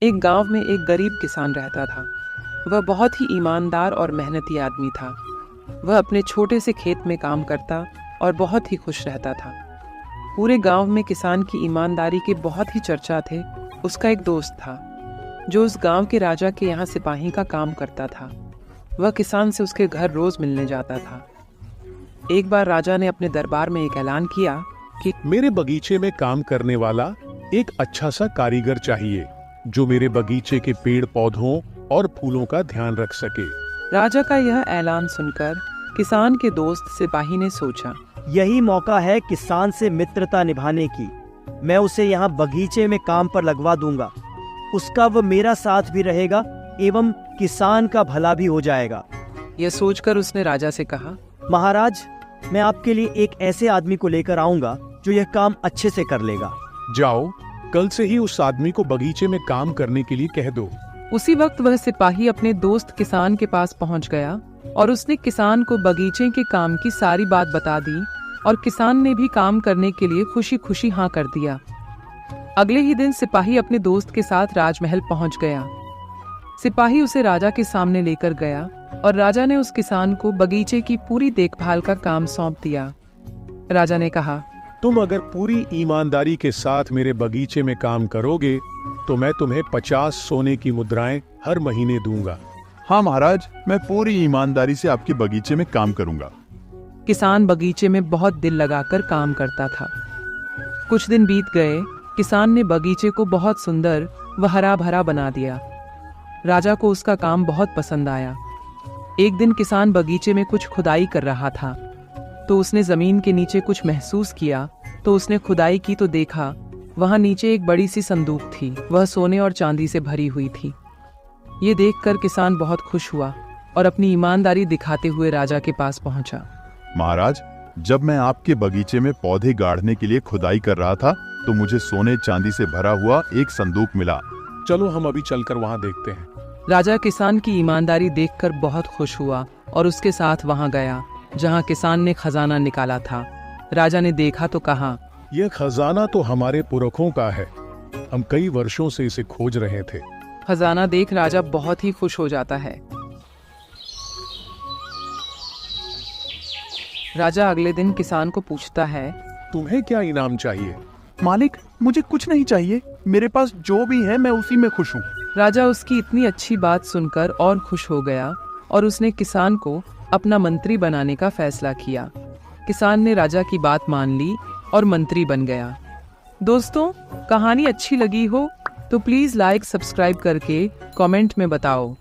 एक गांव में एक गरीब किसान रहता था। वह बहुत ही ईमानदार और मेहनती आदमी था। वह अपने छोटे से खेत में काम करता और बहुत ही खुश रहता था। पूरे गांव में किसान की ईमानदारी के बहुत ही चर्चा थे। उसका एक दोस्त था जो उस गांव के राजा के यहाँ सिपाही का काम करता था। वह किसान से उसके घर रोज मिलने जाता था। एक बार राजा ने अपने दरबार में एक ऐलान किया कि मेरे बगीचे में काम करने वाला एक अच्छा सा कारीगर चाहिए जो मेरे बगीचे के पेड़ पौधों और फूलों का ध्यान रख सके। राजा का यह ऐलान सुनकर किसान के दोस्त सिपाही ने सोचा, यही मौका है किसान से मित्रता निभाने की। मैं उसे यहाँ बगीचे में काम पर लगवा दूंगा। उसका व मेरा साथ भी रहेगा एवं किसान का भला भी हो जाएगा। यह सोचकर उसने राजा से कहा, महाराज, मैं आपके लिए एक ऐसे आदमी को लेकर आऊंगा जो यह काम अच्छे से कर लेगा। जाओ, कल से ही उस आदमी को बगीचे में काम करने के लिए कह दो। उसी वक्त वह सिपाही अपने दोस्त किसान के पास पहुंच गया और उसने किसान को बगीचे के काम की सारी बात बता दी और किसान ने भी काम करने के लिए खुशी खुशी हाँ कर दिया। अगले ही दिन सिपाही अपने दोस्त के साथ राजमहल पहुंच गया। सिपाही उसे राजा के सामने लेकर गया और राजा ने उस किसान को बगीचे की पूरी देखभाल का काम सौंप दिया। राजा ने कहा, तुम अगर पूरी ईमानदारी के साथ मेरे बगीचे में काम करोगे तो मैं तुम्हें 50 सोने की मुद्राएं हर महीने दूंगा। हाँ महाराज, मैं पूरी ईमानदारी से आपके बगीचे में काम करूंगा। किसान बगीचे में बहुत दिल लगाकर काम करता था। कुछ दिन बीत गए। किसान ने बगीचे को बहुत सुंदर व हरा भरा बना दिया। राजा को उसका काम बहुत पसंद आया। एक दिन किसान बगीचे में कुछ खुदाई कर रहा था तो उसने जमीन के नीचे कुछ महसूस किया। तो उसने खुदाई की तो देखा वहां नीचे एक बड़ी सी संदूक थी। वह सोने और चांदी से भरी हुई थी। ये देखकर किसान बहुत खुश हुआ और अपनी ईमानदारी दिखाते हुए राजा के पास पहुंचा। महाराज, जब मैं आपके बगीचे में पौधे गाड़ने के लिए खुदाई कर रहा था तो मुझे सोने चांदी से भरा हुआ एक संदूक मिला। चलो हम अभी चलकर वहां देखते हैं। राजा किसान की ईमानदारी देखकर बहुत खुश हुआ और उसके साथ वहां गया जहां किसान ने खजाना निकाला था। राजा ने देखा तो कहा, यह खजाना तो हमारे पुरखों का है। हम कई वर्षों से इसे खोज रहे थे। खजाना देख राजा बहुत ही खुश हो जाता है। राजा अगले दिन किसान को पूछता है, तुम्हें क्या इनाम चाहिए? मालिक, मुझे कुछ नहीं चाहिए। मेरे पास जो भी है मैं उसी में खुश हूँ। राजा उसकी इतनी अच्छी बात सुनकर और खुश हो गया और उसने किसान को अपना मंत्री बनाने का फैसला किया। किसान ने राजा की बात मान ली और मंत्री बन गया। दोस्तों, कहानी अच्छी लगी हो तो प्लीज लाइक सब्सक्राइब करके कमेंट में बताओ।